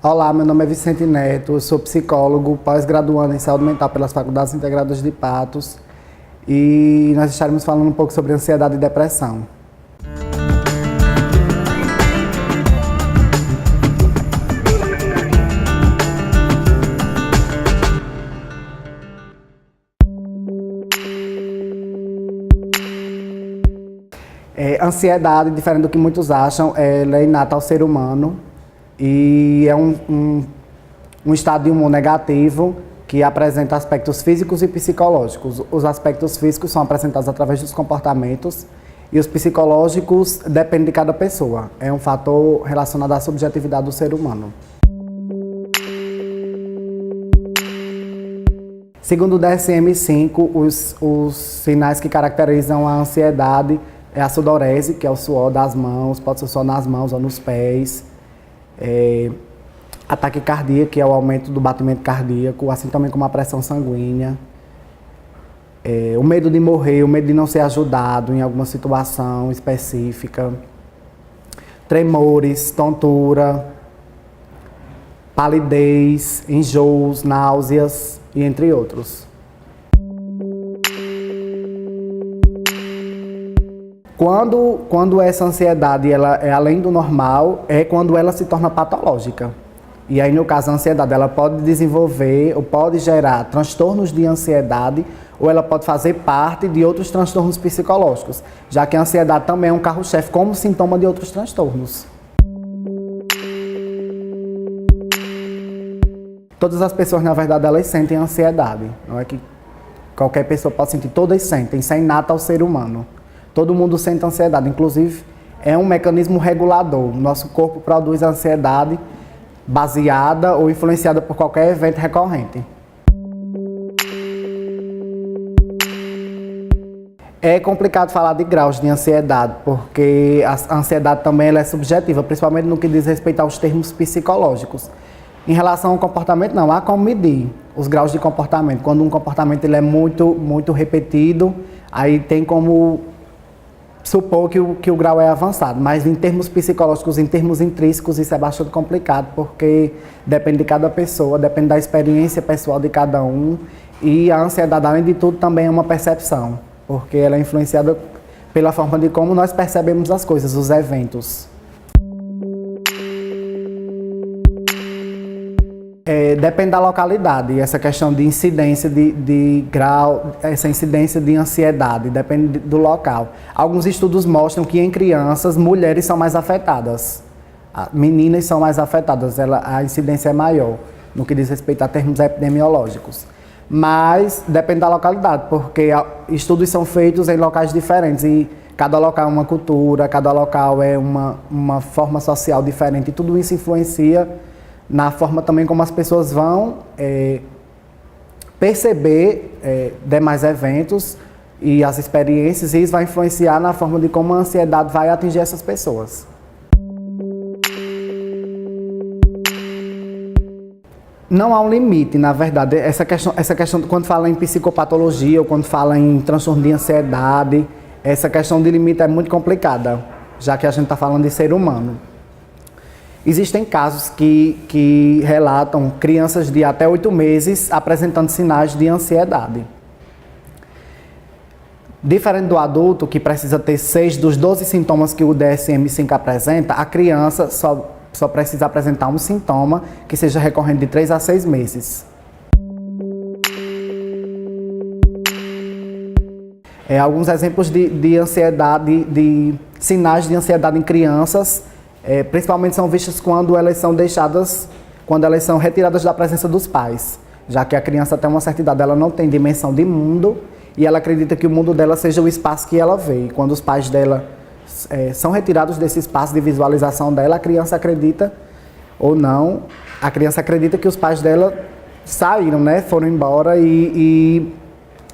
Olá, meu nome é Vicente Neto, eu sou psicólogo, pós-graduando em saúde mental pelas Faculdades Integradas de Patos e nós estaremos falando um pouco sobre ansiedade e depressão. Ansiedade, diferente do que muitos acham, ela é inata ao ser humano e é um estado de humor negativo que apresenta aspectos físicos e psicológicos. Os aspectos físicos são apresentados através dos comportamentos e os psicológicos dependem de cada pessoa. É um fator relacionado à subjetividade do ser humano. Segundo o DSM-5, os sinais que caracterizam a ansiedade é a sudorese, que é o suor das mãos, pode ser suor nas mãos ou nos pés. Ataque cardíaco, que é o aumento do batimento cardíaco, assim também como a pressão sanguínea. O medo de morrer, o medo de não ser ajudado em alguma situação específica. Tremores, tontura, palidez, enjoos, náuseas e entre outros. Quando essa ansiedade ela é além do normal, é quando ela se torna patológica. E aí, no caso, a ansiedade ela pode desenvolver ou pode gerar transtornos de ansiedade ou ela pode fazer parte de outros transtornos psicológicos, já que a ansiedade também é um carro-chefe como sintoma de outros transtornos. Todas as pessoas, na verdade, elas sentem ansiedade. Não é que qualquer pessoa pode sentir, todas sentem, isso é inato ao ser humano. Todo mundo sente ansiedade, inclusive é um mecanismo regulador. Nosso corpo produz ansiedade baseada ou influenciada por qualquer evento recorrente. É complicado falar de graus de ansiedade, porque a ansiedade também ela é subjetiva, principalmente no que diz respeito aos termos psicológicos. Em relação ao comportamento, não há como medir os graus de comportamento. Quando um comportamento ele é muito repetido, aí tem como supor que o grau é avançado, mas em termos psicológicos, em termos intrínsecos, isso é bastante complicado, porque depende de cada pessoa, depende da experiência pessoal de cada um, e a ansiedade, além de tudo, também é uma percepção, porque ela é influenciada pela forma de como nós percebemos as coisas, os eventos. Depende da localidade, essa questão de incidência de grau, essa incidência de ansiedade, depende do local. Alguns estudos mostram que em crianças, mulheres são mais afetadas, meninas são mais afetadas, a incidência é maior, no que diz respeito a termos epidemiológicos. Mas depende da localidade, porque estudos são feitos em locais diferentes e cada local é uma cultura, cada local é uma forma social diferente e tudo isso influencia na forma também como as pessoas vão perceber demais eventos e as experiências, e isso vai influenciar na forma de como a ansiedade vai atingir essas pessoas. Não há um limite, na verdade. Essa questão quando fala em psicopatologia ou quando fala em transtorno de ansiedade, essa questão de limite é muito complicada, já que a gente está falando de ser humano. Existem casos que relatam crianças de até 8 meses apresentando sinais de ansiedade. Diferente do adulto, que precisa ter 6 dos 12 sintomas que o DSM-5 apresenta, a criança só precisa apresentar um sintoma que seja recorrente de 3 a 6 meses. Alguns exemplos de ansiedade, de sinais de ansiedade em crianças, principalmente são vistos quando elas são retiradas da presença dos pais, já que a criança até uma certa idade ela não tem dimensão de mundo e ela acredita que o mundo dela seja o espaço que ela vê. E quando os pais dela são retirados desse espaço de visualização dela, a criança acredita ou não, a criança acredita que os pais dela saíram, né, foram embora e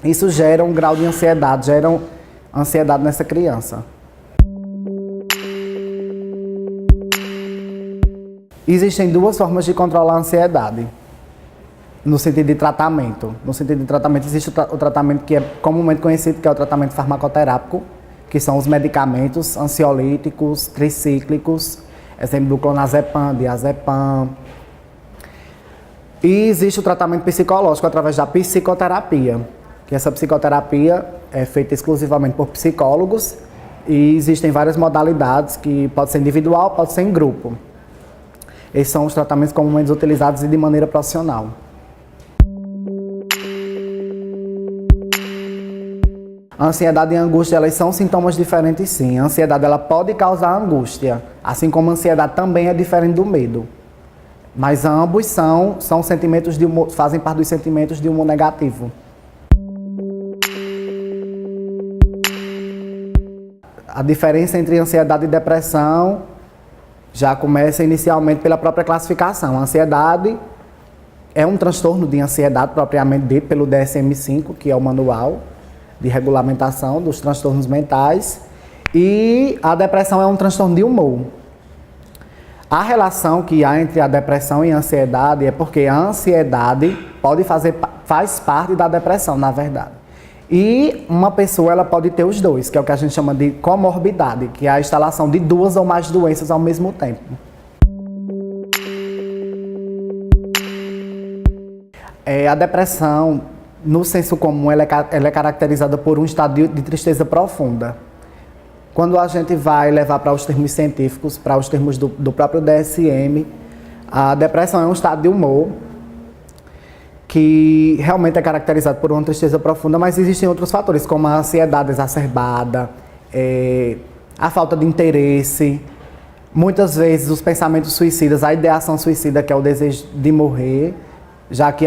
isso gera um grau de ansiedade, gera ansiedade nessa criança. Existem 2 formas de controlar a ansiedade, no sentido de tratamento. No sentido de tratamento, existe o tratamento que é comumente conhecido, que é o tratamento farmacoterápico, que são os medicamentos ansiolíticos, tricíclicos, exemplo do clonazepam, diazepam, E existe o tratamento psicológico através da psicoterapia, que essa psicoterapia é feita exclusivamente por psicólogos e existem várias modalidades, que pode ser individual, pode ser em grupo. Esses são os tratamentos comumente utilizados e de maneira profissional. A ansiedade e a angústia, elas são sintomas diferentes, sim. A ansiedade, ela pode causar angústia, assim como a ansiedade também é diferente do medo. Mas ambos são sentimentos de humor, fazem parte dos sentimentos de humor negativo. A diferença entre ansiedade e depressão já começa inicialmente pela própria classificação. A ansiedade é um transtorno de ansiedade propriamente dito pelo DSM-5, que é o manual de regulamentação dos transtornos mentais, e a depressão é um transtorno de humor. A relação que há entre a depressão e a ansiedade é porque a ansiedade faz parte da depressão, na verdade. E uma pessoa, ela pode ter os dois, que é o que a gente chama de comorbidade, que é a instalação de duas ou mais doenças ao mesmo tempo. A depressão, no senso comum, ela é caracterizada por um estado de tristeza profunda. Quando a gente vai levar para os termos científicos, para os termos do próprio DSM, a depressão é um estado de humor que realmente é caracterizado por uma tristeza profunda, mas existem outros fatores, como a ansiedade exacerbada, a falta de interesse, muitas vezes os pensamentos suicidas, a ideação suicida, que é o desejo de morrer, já que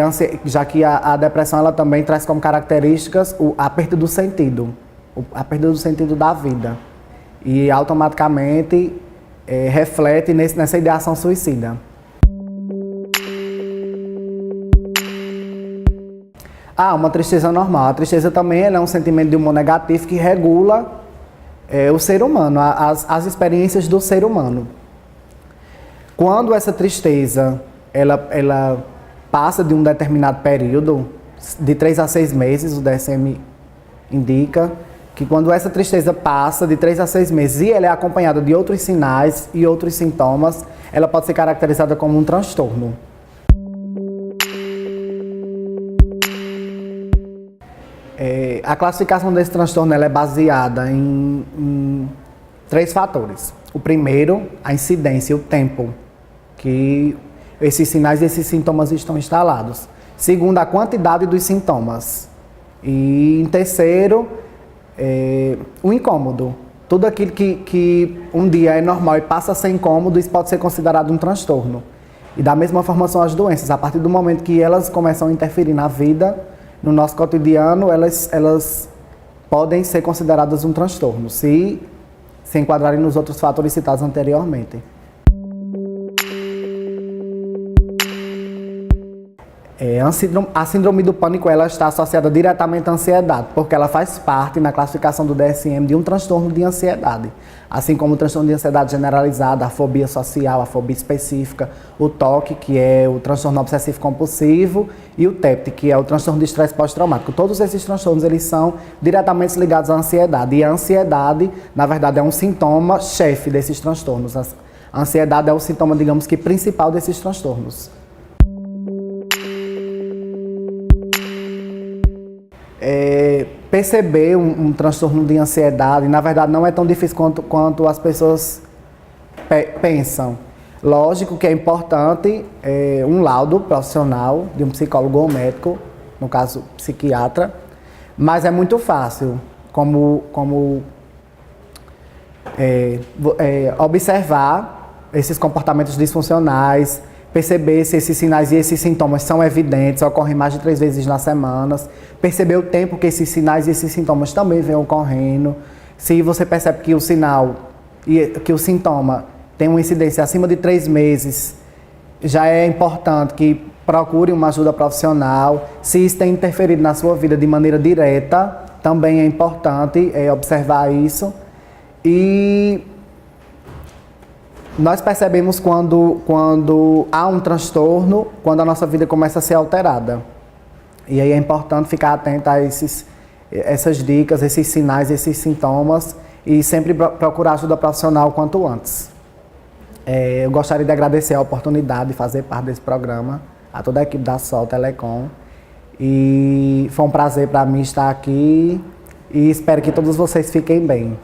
a depressão ela também traz como características a perda do sentido, a perda do sentido da vida. E automaticamente reflete nessa ideação suicida. Uma tristeza normal. A tristeza também é um sentimento de humor negativo que regula o ser humano, as experiências do ser humano. Quando essa tristeza ela passa de um determinado período, de 3 a 6 meses, o DSM indica que quando essa tristeza passa de 3 a 6 meses e ela é acompanhada de outros sinais e outros sintomas, ela pode ser caracterizada como um transtorno. A classificação desse transtorno ela é baseada em 3 fatores. O primeiro, a incidência, o tempo que esses sinais e esses sintomas estão instalados. Segundo, a quantidade dos sintomas. E em terceiro, o incômodo. Tudo aquilo que um dia é normal e passa a ser incômodo, isso pode ser considerado um transtorno. E da mesma forma são as doenças. A partir do momento que elas começam a interferir na vida, no nosso cotidiano, elas podem ser consideradas um transtorno, se enquadrarem nos outros fatores citados anteriormente. A síndrome do pânico ela está associada diretamente à ansiedade, porque ela faz parte, na classificação do DSM, de um transtorno de ansiedade. Assim como o transtorno de ansiedade generalizada, a fobia social, a fobia específica, o TOC, que é o transtorno obsessivo compulsivo, e o TEPT, que é o transtorno de estresse pós-traumático. Todos esses transtornos eles são diretamente ligados à ansiedade. E a ansiedade, na verdade, é um sintoma chefe desses transtornos. A ansiedade é o sintoma, digamos que, principal desses transtornos. Perceber um transtorno de ansiedade, na verdade, não é tão difícil quanto as pessoas pensam. Lógico que é importante um laudo profissional de um psicólogo ou médico, no caso psiquiatra, mas é muito fácil observar esses comportamentos disfuncionais, perceber se esses sinais e esses sintomas são evidentes, ocorrem mais de 3 vezes na semana, perceber o tempo que esses sinais e esses sintomas também vêm ocorrendo. Se você percebe que o sinal e que o sintoma tem uma incidência acima de 3 meses, já é importante que procure uma ajuda profissional. Se isso tem interferido na sua vida de maneira direta, também é importante observar isso. E nós percebemos quando há um transtorno, quando a nossa vida começa a ser alterada. E aí é importante ficar atento a essas dicas, esses sinais, esses sintomas e sempre procurar ajuda profissional o quanto antes. Eu gostaria de agradecer a oportunidade de fazer parte desse programa. a toda a equipe da Sol Telecom. E foi um prazer para mim estar aqui e espero que todos vocês fiquem bem.